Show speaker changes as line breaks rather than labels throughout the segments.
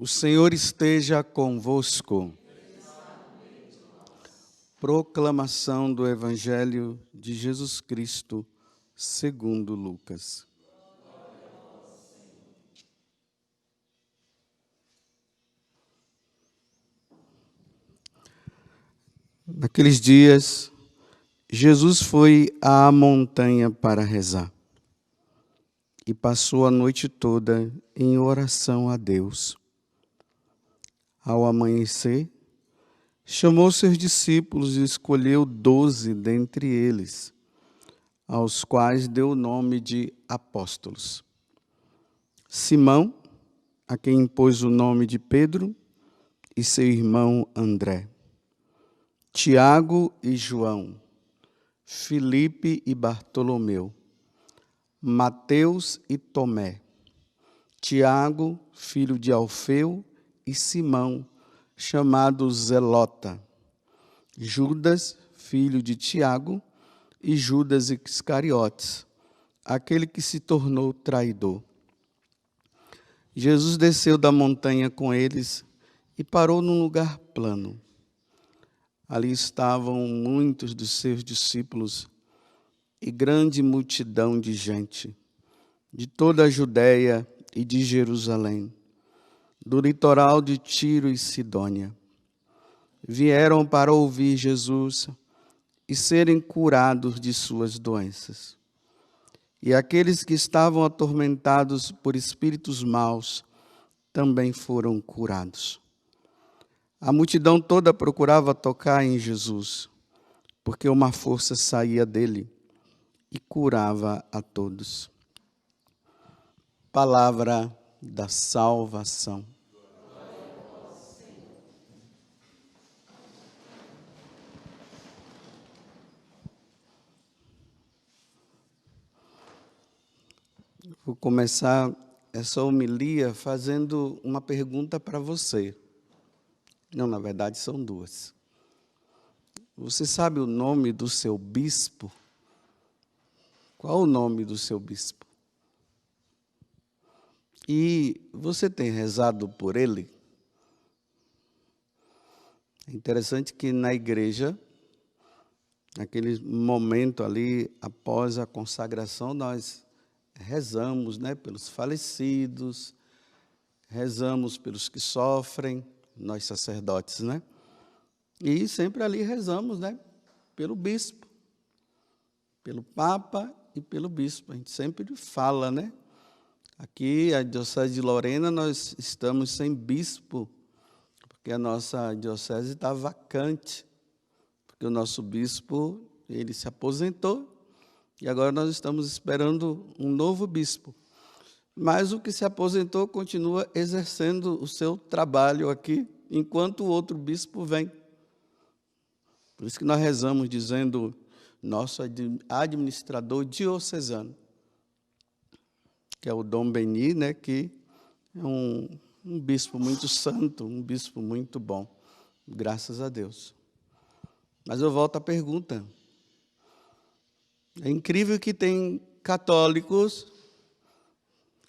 O Senhor esteja convosco. Proclamação do Evangelho de Jesus Cristo, segundo Lucas. Naqueles dias, Jesus foi à montanha para rezar e passou a noite toda em oração a Deus. Ao amanhecer, chamou seus discípulos e escolheu 12 dentre eles, aos quais deu o nome de apóstolos. Simão, a quem impôs o nome de Pedro, e seu irmão André. Tiago e João, Filipe e Bartolomeu, Mateus e Tomé, Tiago, filho de Alfeu, e Simão, chamado Zelota, Judas, filho de Tiago, e Judas Iscariotes, aquele que se tornou traidor. Jesus desceu da montanha com eles e parou num lugar plano. Ali estavam muitos dos seus discípulos e grande multidão de gente, de toda a Judéia e de Jerusalém, do litoral de Tiro e Sidônia. Vieram para ouvir Jesus e serem curados de suas doenças. E aqueles que estavam atormentados por espíritos maus também foram curados. A multidão toda procurava tocar em Jesus, porque uma força saía dele e curava a todos. Palavra da salvação. Vou começar essa homilia fazendo uma pergunta para você. Não, na verdade, são duas. Você sabe o nome do seu bispo? Qual o nome do seu bispo? E você tem rezado por ele? É interessante que na igreja, naquele momento ali, após a consagração, nós rezamos, pelos falecidos, rezamos pelos que sofrem, nós sacerdotes, E sempre ali rezamos, pelo bispo, pelo Papa e pelo bispo. A gente sempre fala, Aqui, a Diocese de Lorena, nós estamos sem bispo, porque a nossa diocese está vacante, porque o nosso bispo, ele se aposentou, e agora nós estamos esperando um novo bispo. Mas o que se aposentou continua exercendo o seu trabalho aqui, enquanto o outro bispo vem. Por isso que nós rezamos dizendo, nosso administrador diocesano, que é o Dom Beni, que é um bispo muito santo, um bispo muito bom, graças a Deus. Mas eu volto à pergunta. É incrível que tem católicos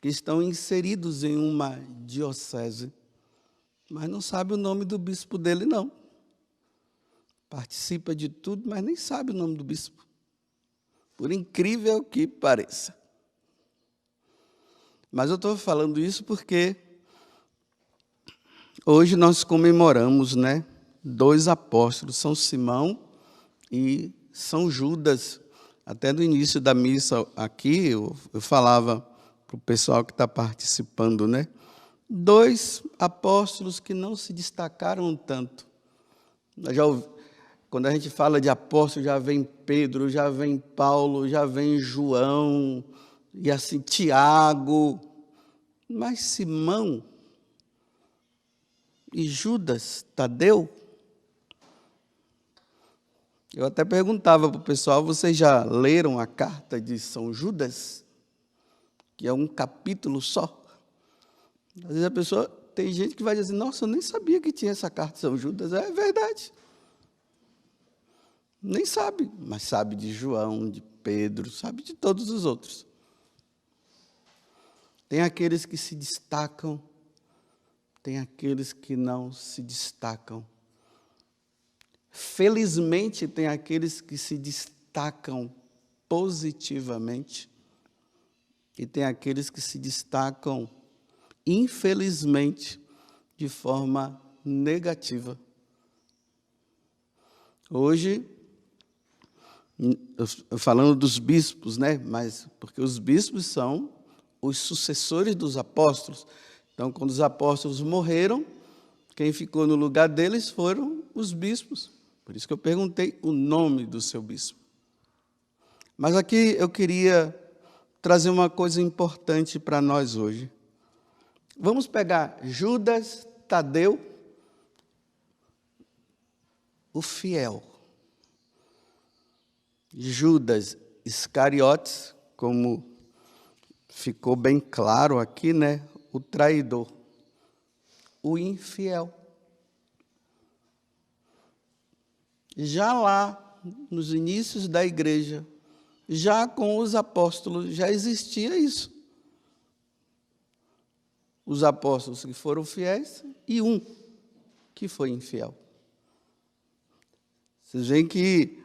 que estão inseridos em uma diocese, mas não sabe o nome do bispo dele, não. Participa de tudo, mas nem sabe o nome do bispo. Por incrível que pareça. Mas eu estou falando isso porque hoje nós comemoramos, 2 apóstolos, São Simão e São Judas. Até no início da missa aqui, eu falava para o pessoal que está participando, 2 apóstolos que não se destacaram tanto. Quando a gente fala de apóstolo, já vem Pedro, já vem Paulo, já vem João, e assim Tiago. Mas Simão e Judas Tadeu, eu até perguntava para o pessoal, vocês já leram a carta de São Judas? Que é um capítulo só. Às vezes a pessoa, tem gente que vai dizer, nossa, eu nem sabia que tinha essa carta de São Judas. É verdade. Nem sabe, mas sabe de João, de Pedro, sabe de todos os outros. Tem aqueles que se destacam tem aqueles que não se destacam. Felizmente, tem aqueles que se destacam positivamente e tem aqueles que se destacam, infelizmente, de forma negativa. Hoje, falando dos bispos, né? Mas porque os bispos são os sucessores dos apóstolos. Então, quando os apóstolos morreram, quem ficou no lugar deles foram os bispos. Por isso que eu perguntei o nome do seu bispo. Mas aqui eu queria trazer uma coisa importante para nós hoje. Vamos pegar Judas Tadeu, o fiel. Judas Iscariotes, como ficou bem claro aqui, né? O traidor, o infiel. Já lá, nos inícios da igreja, já com os apóstolos, já existia isso. Os apóstolos que foram fiéis e um que foi infiel. Vocês veem que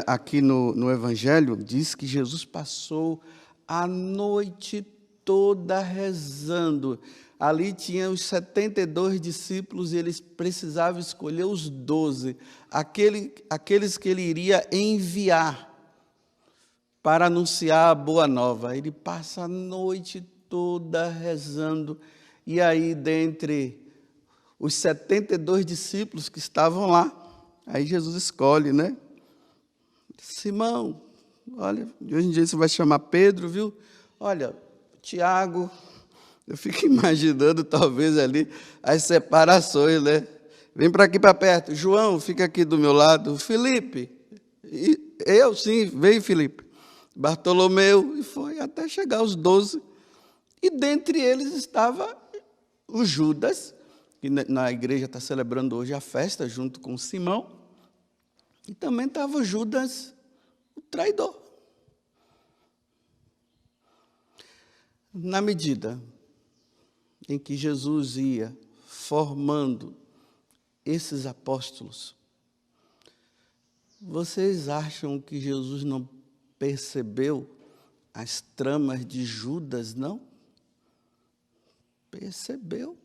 aqui no Evangelho, diz que Jesus passou a noite toda rezando. Ali tinha os 72 discípulos e eles precisavam escolher os 12, aqueles que ele iria enviar para anunciar a boa nova. Ele passa a noite toda rezando, e aí, dentre os 72 discípulos que estavam lá, aí Jesus escolhe, né? Simão, olha, de hoje em dia você vai chamar Pedro, viu? Olha, Tiago, eu fico imaginando talvez ali as separações, né? Vem para aqui para perto. João, fica aqui do meu lado. Felipe, eu sim, vem Felipe. Bartolomeu, e foi até chegar aos 12. E dentre eles estava o Judas, que na igreja está celebrando hoje a festa junto com Simão. E também estava Judas, o traidor. Na medida em que Jesus ia formando esses apóstolos, vocês acham que Jesus não percebeu as tramas de Judas, não? Percebeu.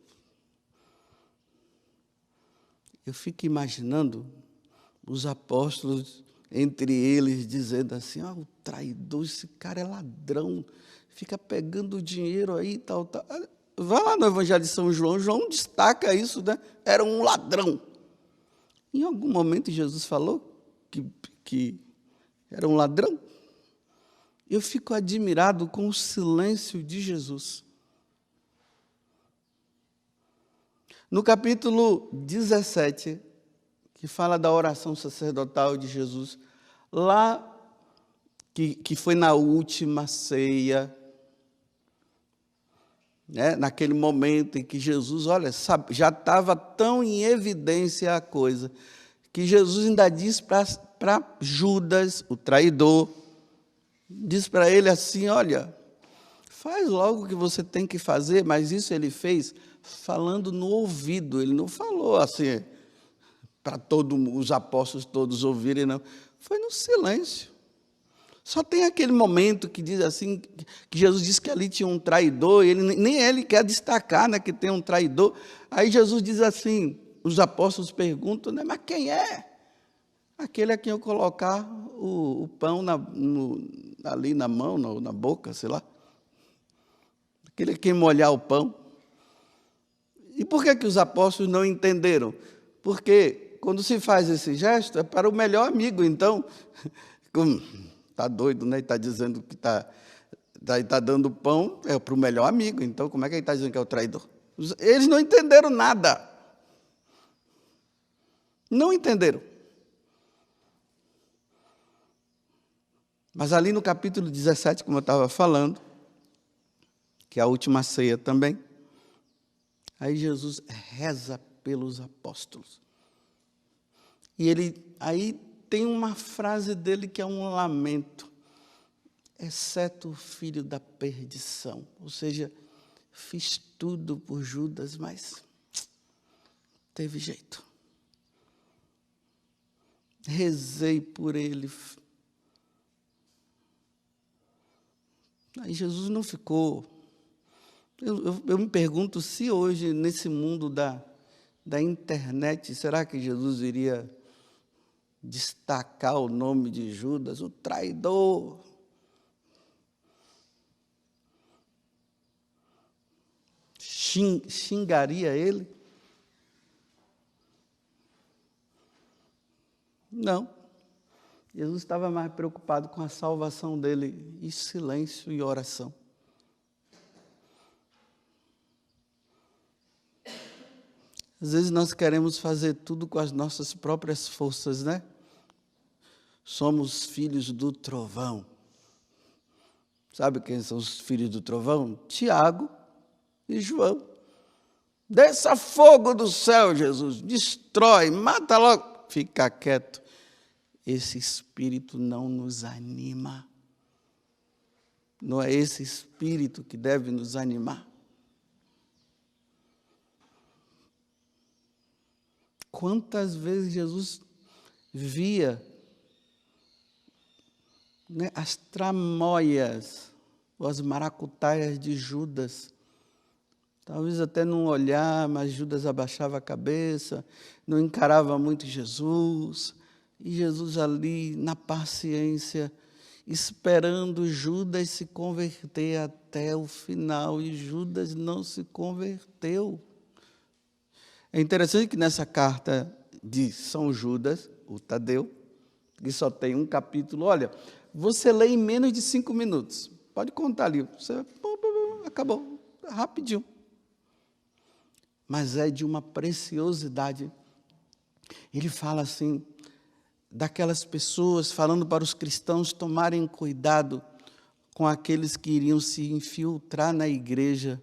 Eu fico imaginando os apóstolos, entre eles, dizendo assim, o traidor, esse cara é ladrão, fica pegando dinheiro aí, tal. Vai lá no Evangelho de São João, João destaca isso, né? Era um ladrão. Em algum momento Jesus falou que era um ladrão? Eu fico admirado com o silêncio de Jesus. No capítulo 17, que fala da oração sacerdotal de Jesus, lá, que foi na última ceia, né, naquele momento em que Jesus, olha, já estava tão em evidência a coisa, que Jesus ainda diz para Judas, o traidor, diz para ele assim, olha, faz logo o que você tem que fazer, mas isso ele fez falando no ouvido, ele não falou assim, para todos os apóstolos todos ouvirem, não. Foi no silêncio. Só tem aquele momento que diz assim, que Jesus disse que ali tinha um traidor, e nem ele quer destacar, né, que tem um traidor. Aí Jesus diz assim, os apóstolos perguntam, né, mas quem é? Aquele a quem eu colocar o pão ali na mão, na boca, sei lá. Aquele a quem molhar o pão. E por que os apóstolos não entenderam? Porque quando se faz esse gesto, é para o melhor amigo. Então, está doido, né? Está dizendo que está dando pão, é para o melhor amigo. Então, como é que ele está dizendo que é o traidor? Eles não entenderam nada. Não entenderam. Mas ali no capítulo 17, como eu estava falando, que é a última ceia também, aí Jesus reza pelos apóstolos. E aí tem uma frase dele que é um lamento, exceto o filho da perdição. Ou seja, fiz tudo por Judas, mas teve jeito. Rezei por ele. Aí Jesus não ficou. Eu me pergunto se hoje, nesse mundo da internet, será que Jesus iria destacar o nome de Judas, o traidor? Xingaria ele? Não. Jesus estava mais preocupado com a salvação dele, e silêncio e oração. Às vezes nós queremos fazer tudo com as nossas próprias forças, né? Somos filhos do trovão. Sabe quem são os filhos do trovão? Tiago e João. Desça fogo do céu, Jesus, destrói, mata logo. Fica quieto. Esse espírito não nos anima. Não é esse espírito que deve nos animar. Quantas vezes Jesus via, né, as tramóias, ou as maracutaias de Judas. Talvez até não olhar, mas Judas abaixava a cabeça, não encarava muito Jesus. E Jesus ali, na paciência, esperando Judas se converter até o final. E Judas não se converteu. É interessante que nessa carta de São Judas, o Tadeu, que só tem um capítulo, olha, você lê em menos de 5 minutos. Pode contar ali, você, acabou, rapidinho. Mas é de uma preciosidade. Ele fala assim, daquelas pessoas, falando para os cristãos tomarem cuidado com aqueles que iriam se infiltrar na igreja,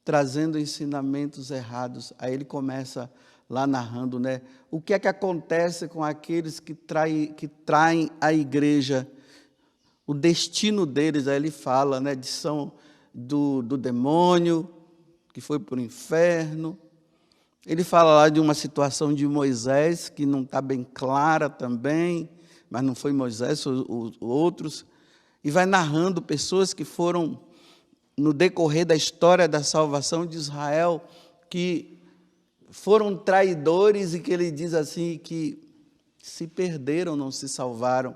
trazendo ensinamentos errados. Aí ele começa lá narrando, né? O que é que acontece com aqueles que traem a igreja? O destino deles, aí ele fala, né? Do demônio, que foi para o inferno. Ele fala lá de uma situação de Moisés, que não está bem clara também, mas não foi Moisés, foram outros. E vai narrando pessoas que foram, no decorrer da história da salvação de Israel, que foram traidores e que ele diz assim, que se perderam, não se salvaram.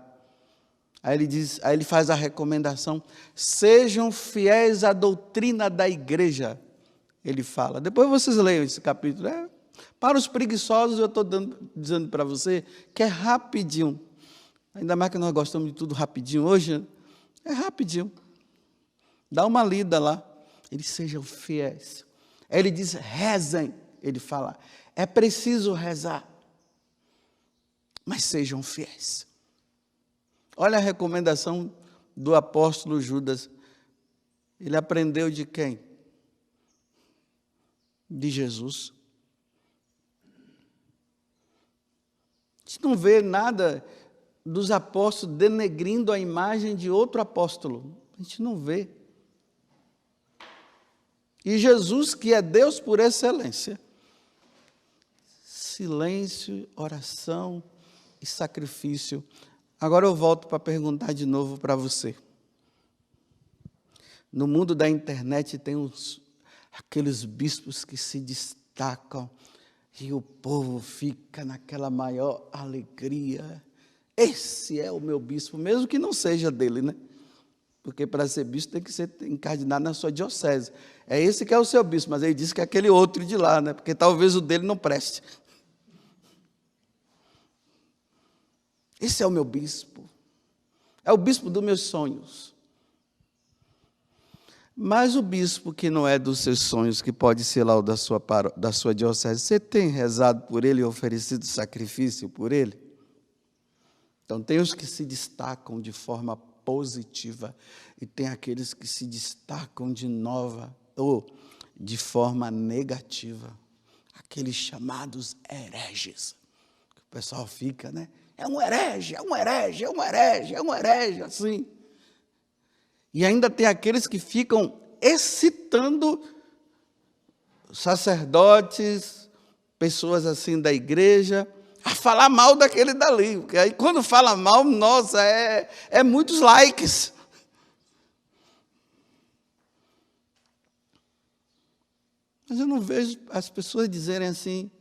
Aí ele faz a recomendação, sejam fiéis à doutrina da igreja. Ele fala, depois vocês leiam esse capítulo. Para os preguiçosos, eu estou dizendo para você que é rapidinho. Ainda mais que nós gostamos de tudo rapidinho hoje, é rapidinho. Dá uma lida lá. Eles sejam fiéis. Aí ele diz, rezem. Ele fala, é preciso rezar, mas sejam fiéis. Olha a recomendação do apóstolo Judas. Ele aprendeu de quem? De Jesus. A gente não vê nada dos apóstolos denegrindo a imagem de outro apóstolo. A gente não vê. E Jesus, que é Deus por excelência, silêncio, oração e sacrifício. Agora eu volto para perguntar de novo para você. No mundo da internet tem aqueles bispos que se destacam e o povo fica naquela maior alegria. Esse é o meu bispo, mesmo que não seja dele, né? Porque para ser bispo tem que ser encardinado na sua diocese. É esse que é o seu bispo, mas ele disse que é aquele outro de lá, né? Porque talvez o dele não preste. Esse é o meu bispo. É o bispo dos meus sonhos. Mas o bispo que não é dos seus sonhos, que pode ser lá o da sua diocese, você tem rezado por ele e oferecido sacrifício por ele? Então, tem os que se destacam de forma positiva e tem aqueles que se destacam de forma negativa. Aqueles chamados hereges. Que o pessoal fica, né? É um herege, é um herege, é um herege, é um herege, assim. E ainda tem aqueles que ficam excitando sacerdotes, pessoas assim da igreja, a falar mal daquele dali. Porque aí quando fala mal, nossa, é muitos likes. Mas eu não vejo as pessoas dizerem assim,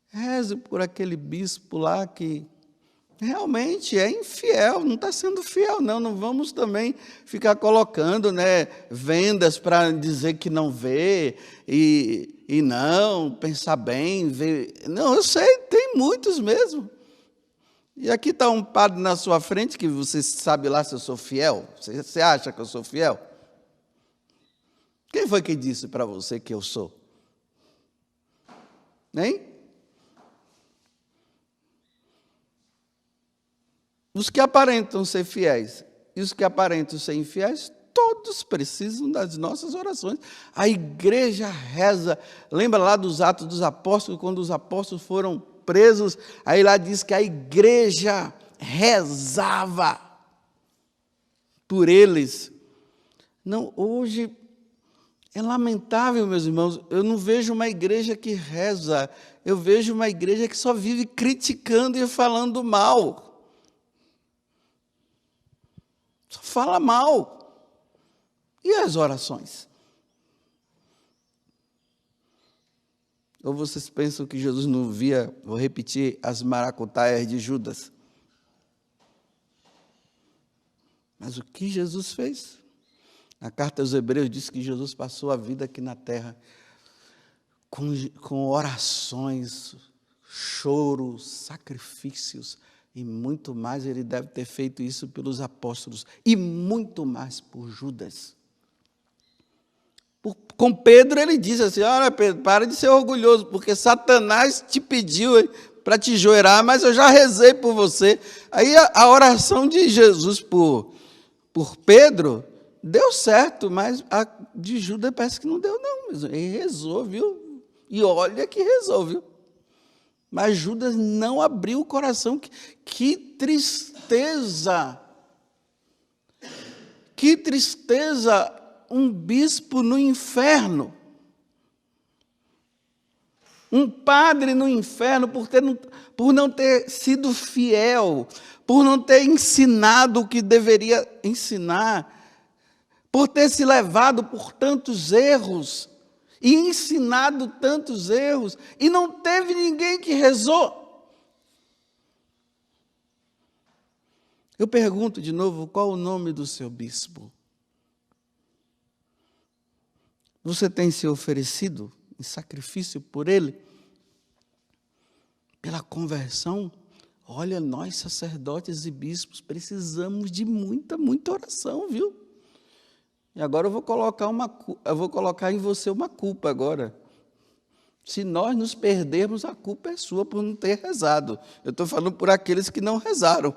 reze por aquele bispo lá que realmente é infiel, não está sendo fiel, não. Não vamos também ficar colocando, né, vendas para dizer que não vê e não, pensar bem, ver. Não, eu sei, tem muitos mesmo. E aqui está um padre na sua frente que você sabe lá se eu sou fiel. Você acha que eu sou fiel? Quem foi que disse para você que eu sou? Hein? Os que aparentam ser fiéis e os que aparentam ser infiéis, todos precisam das nossas orações. A igreja reza. Lembra lá dos Atos dos Apóstolos, quando os apóstolos foram presos? Aí lá diz que a igreja rezava por eles. Não, hoje é lamentável, meus irmãos, eu não vejo uma igreja que reza, eu vejo uma igreja que só vive criticando e falando mal. Só fala mal. E as orações? Ou vocês pensam que Jesus não via, vou repetir, as maracutaias de Judas? Mas o que Jesus fez? A carta aos Hebreus diz que Jesus passou a vida aqui na terra com orações, choros, sacrifícios, e muito mais. Ele deve ter feito isso pelos apóstolos, e muito mais por Judas. Com Pedro ele diz assim, olha Pedro, para de ser orgulhoso, porque Satanás te pediu para te joelhar, mas eu já rezei por você. Aí a oração de Jesus por Pedro deu certo, mas a de Judas parece que não deu não. Ele rezou, viu? E olha que rezou, viu? Mas Judas não abriu o coração. Que tristeza! Que tristeza um bispo no inferno. Um padre no inferno por não ter sido fiel, por não ter ensinado o que deveria ensinar, por ter se levado por tantos erros e ensinado tantos erros, e não teve ninguém que rezou. Eu pergunto de novo, qual o nome do seu bispo? Você tem se oferecido em sacrifício por ele? Pela conversão? Olha, nós sacerdotes e bispos precisamos de muita, muita oração, viu? E agora eu vou colocar em você uma culpa agora. Se nós nos perdermos, a culpa é sua por não ter rezado. Eu estou falando por aqueles que não rezaram.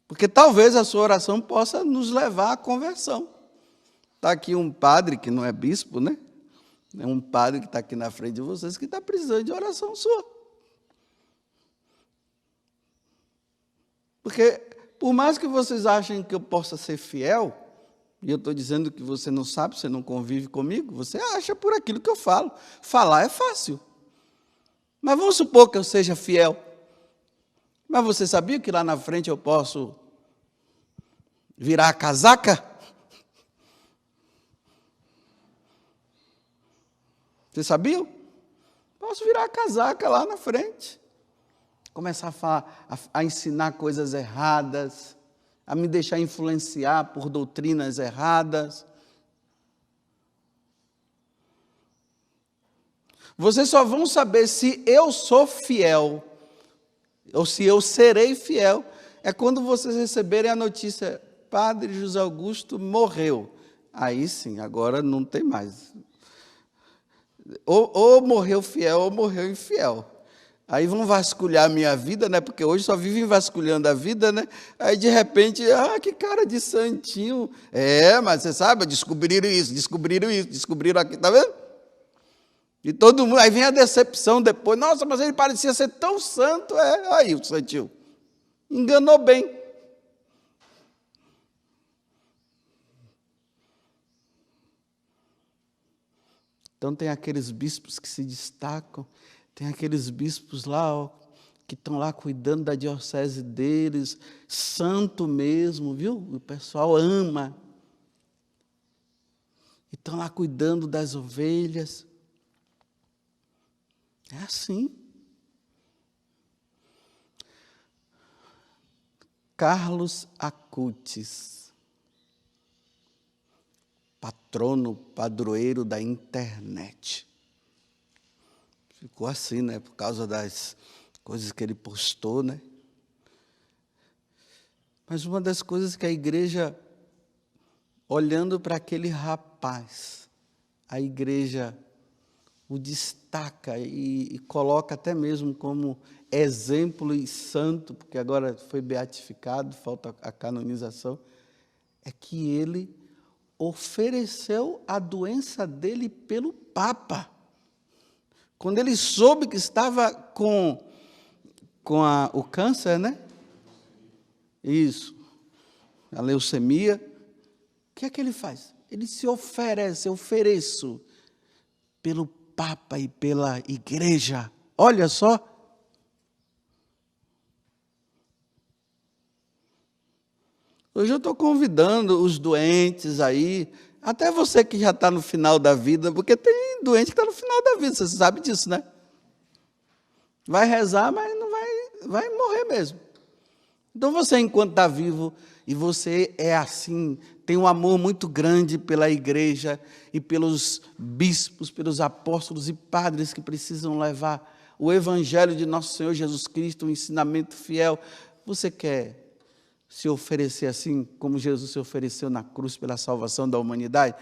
Porque talvez a sua oração possa nos levar à conversão. Está aqui um padre que não é bispo, né? É um padre que está aqui na frente de vocês que está precisando de oração sua. Porque por mais que vocês achem que eu possa ser fiel, e eu estou dizendo que você não sabe, você não convive comigo, você acha por aquilo que eu falo. Falar é fácil. Mas vamos supor que eu seja fiel. Mas você sabia que lá na frente eu posso virar a casaca? Vocês sabiam? Posso virar a casaca lá na frente. Começar a ensinar coisas erradas, a me deixar influenciar por doutrinas erradas. Vocês só vão saber se eu sou fiel, ou se eu serei fiel, é quando vocês receberem a notícia, Padre José Augusto morreu. Aí sim, agora não tem mais. Ou morreu fiel, ou morreu infiel. Aí vão vasculhar a minha vida, né? Porque hoje só vivem vasculhando a vida, né? Aí de repente, que cara de santinho. Mas você sabe, descobriram isso, descobriram aquilo, tá vendo? E todo mundo, aí vem a decepção depois. Nossa, mas ele parecia ser tão santo. Aí o santinho enganou bem. Então tem aqueles bispos que se destacam, tem aqueles bispos lá, ó, que estão lá cuidando da diocese deles, santo mesmo, viu? O pessoal ama. E estão lá cuidando das ovelhas. É assim. Carlos Acutis, patrono, padroeiro da internet. Ficou assim, né? Por causa das coisas que ele postou, né? Mas uma das coisas que a igreja, olhando para aquele rapaz, a igreja o destaca e coloca até mesmo como exemplo e santo, porque agora foi beatificado, falta a canonização, é que ele ofereceu a doença dele pelo Papa. Quando ele soube que estava com o câncer, né? Isso, a leucemia, o que é que ele faz? Ele se oferece, eu ofereço pelo Papa e pela igreja. Olha só. Hoje eu estou convidando os doentes aí, até você que já está no final da vida, porque tem doente que está no final da vida, você sabe disso, né? Vai rezar, mas não vai morrer mesmo. Então você, enquanto está vivo, e você é assim, tem um amor muito grande pela igreja e pelos bispos, pelos apóstolos e padres que precisam levar o evangelho de nosso Senhor Jesus Cristo, um ensinamento fiel. Você quer se oferecer assim, como Jesus se ofereceu na cruz pela salvação da humanidade?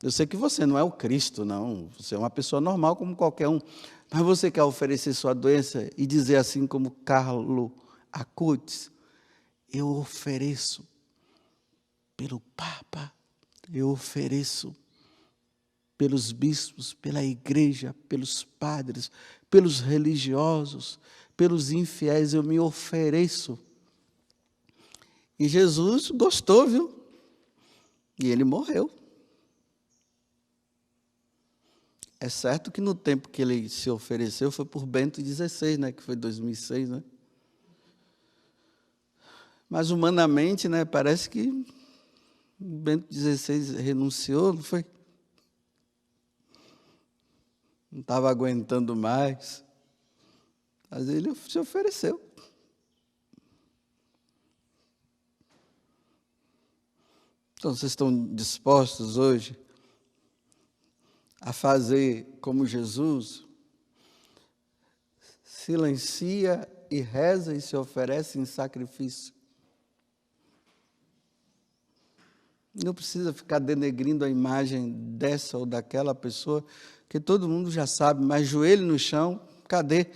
Eu sei que você não é o Cristo, não. Você é uma pessoa normal como qualquer um. Mas você quer oferecer sua doença e dizer assim como Carlos Acutis: eu ofereço pelo Papa, eu ofereço pelos bispos, pela igreja, pelos padres, pelos religiosos, pelos infiéis, eu me ofereço. E Jesus gostou, viu? E ele morreu. É certo que no tempo que ele se ofereceu foi por Bento XVI, né? Que foi 2006, né? Mas humanamente, né, parece que Bento XVI renunciou, não foi? Não estava aguentando mais. Mas ele se ofereceu. Então, vocês estão dispostos hoje a fazer como Jesus? Silencia e reza e se oferece em sacrifício. Não precisa ficar denegrindo a imagem dessa ou daquela pessoa, que todo mundo já sabe, mas joelho no chão, cadê?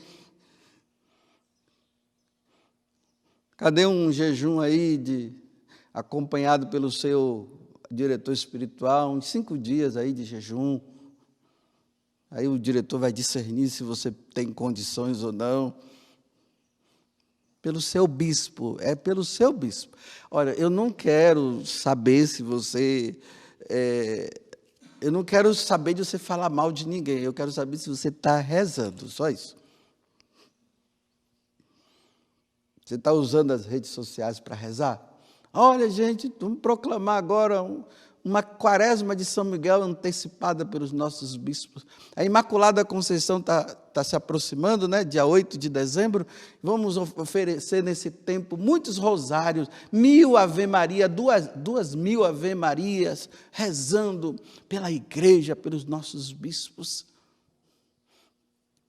Cadê um jejum aí acompanhado pelo seu diretor espiritual, uns 5 dias aí de jejum? Aí o diretor vai discernir se você tem condições ou não. Pelo seu bispo, é pelo seu bispo. Olha, eu não quero saber se você... eu não quero saber de você falar mal de ninguém, eu quero saber se você está rezando, só isso. Você está usando as redes sociais para rezar? Olha, gente, vamos proclamar agora uma quaresma de São Miguel antecipada pelos nossos bispos. A Imaculada Conceição está se aproximando, né? Dia 8 de dezembro. Vamos oferecer nesse tempo muitos rosários, 1000 Ave Maria, 2000 Ave Marias, rezando pela igreja, pelos nossos bispos,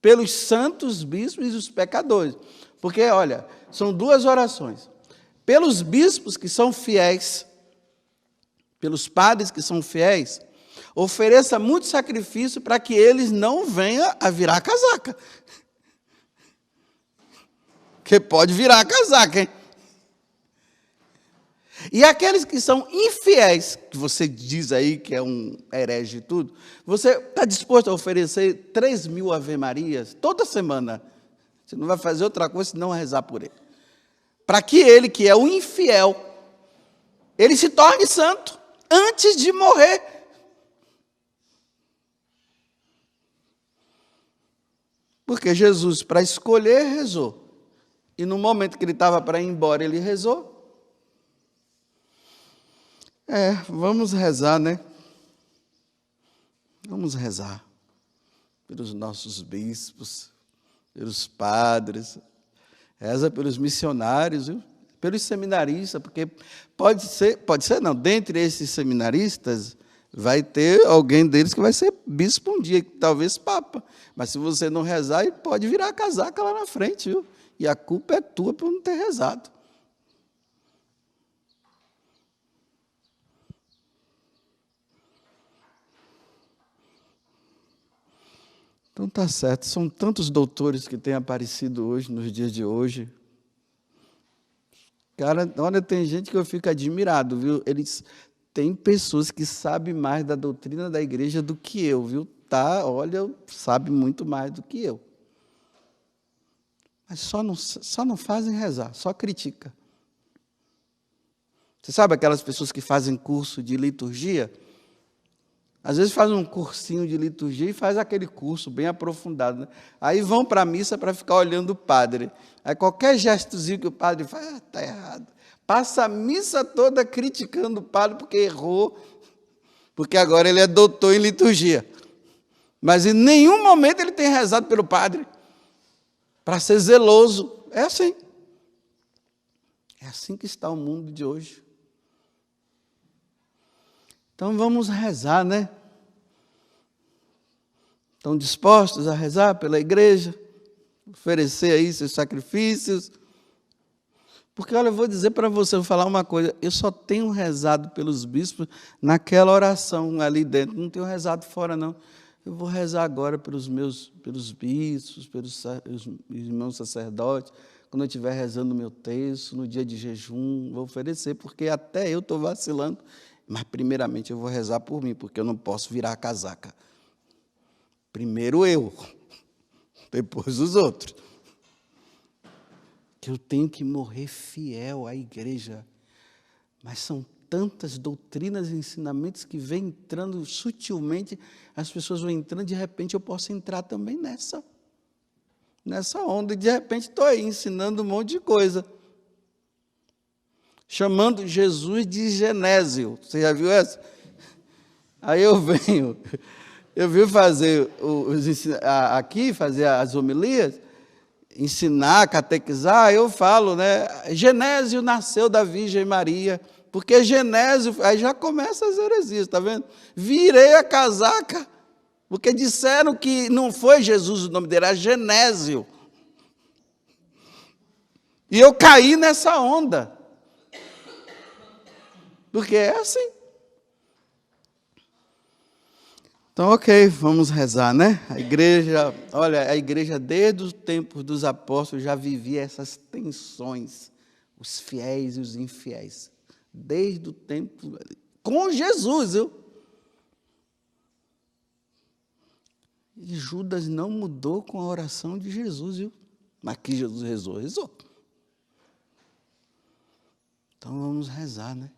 pelos santos bispos e os pecadores. Porque, olha, são 2 orações. Pelos bispos que são fiéis, pelos padres que são fiéis, ofereça muito sacrifício para que eles não venham a virar casaca. Porque pode virar casaca, hein? E aqueles que são infiéis, que você diz aí que é um herege e tudo, você está disposto a oferecer 3.000 Ave Marias toda semana? Você não vai fazer outra coisa senão rezar por ele. Para que ele, que é o infiel, ele se torne santo antes de morrer. Porque Jesus, para escolher, rezou. E no momento que ele estava para ir embora, ele rezou. Vamos rezar, né? Vamos rezar pelos nossos bispos, pelos padres, reza pelos missionários, viu? Pelos seminaristas, porque pode ser não, dentre esses seminaristas, vai ter alguém deles que vai ser bispo um dia, talvez papa. Mas se você não rezar, ele pode virar casaca lá na frente, viu? E a culpa é tua por não ter rezado. Então tá certo, são tantos doutores que têm aparecido hoje, nos dias de hoje. Cara, olha, tem gente que eu fico admirado, viu? Tem pessoas que sabem mais da doutrina da igreja do que eu, viu? Olha, sabe muito mais do que eu. Mas só não fazem rezar, só critica. Você sabe aquelas pessoas que fazem curso de liturgia? Às vezes fazem um cursinho de liturgia e faz aquele curso bem aprofundado, né? Aí vão para a missa para ficar olhando o padre. Aí qualquer gestozinho que o padre faz, está errado. Passa a missa toda criticando o padre porque errou, porque agora ele é doutor em liturgia. Mas em nenhum momento ele tem rezado pelo padre, para ser zeloso. É assim. É assim que está o mundo de hoje. Então vamos rezar, né? Estão dispostos a rezar pela igreja? Oferecer aí seus sacrifícios? Porque, olha, eu vou dizer para você, vou falar uma coisa, eu só tenho rezado pelos bispos naquela oração ali dentro, não tenho rezado fora, não. Eu vou rezar agora pelos bispos, pelos irmãos sacerdotes, quando eu estiver rezando o meu texto, no dia de jejum, vou oferecer, porque até eu estou vacilando. Mas, primeiramente, eu vou rezar por mim, porque eu não posso virar a casaca. Primeiro eu, depois os outros. Que eu tenho que morrer fiel à igreja. Mas são tantas doutrinas e ensinamentos que vêm entrando sutilmente, as pessoas vão entrando, de repente eu posso entrar também nessa onda, e de repente estou aí ensinando um monte de coisa. Chamando Jesus de Genésio. Você já viu essa? Aí eu venho fazer aqui, fazer as homilias, ensinar, catequizar, eu falo, né? Genésio nasceu da Virgem Maria, porque Genésio, aí já começa as heresias, está vendo? Virei a casaca, porque disseram que não foi Jesus o nome dele, era Genésio. E eu caí nessa onda. Porque é assim. Então, ok, vamos rezar, né? A igreja desde os tempos dos apóstolos já vivia essas tensões, os fiéis e os infiéis. Desde o tempo, com Jesus, viu? E Judas não mudou com a oração de Jesus, viu? Mas que Jesus rezou. Então, vamos rezar, né?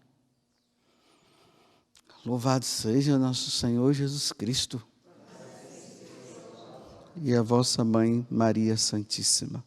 Louvado seja nosso Senhor Jesus Cristo e a vossa Mãe Maria Santíssima.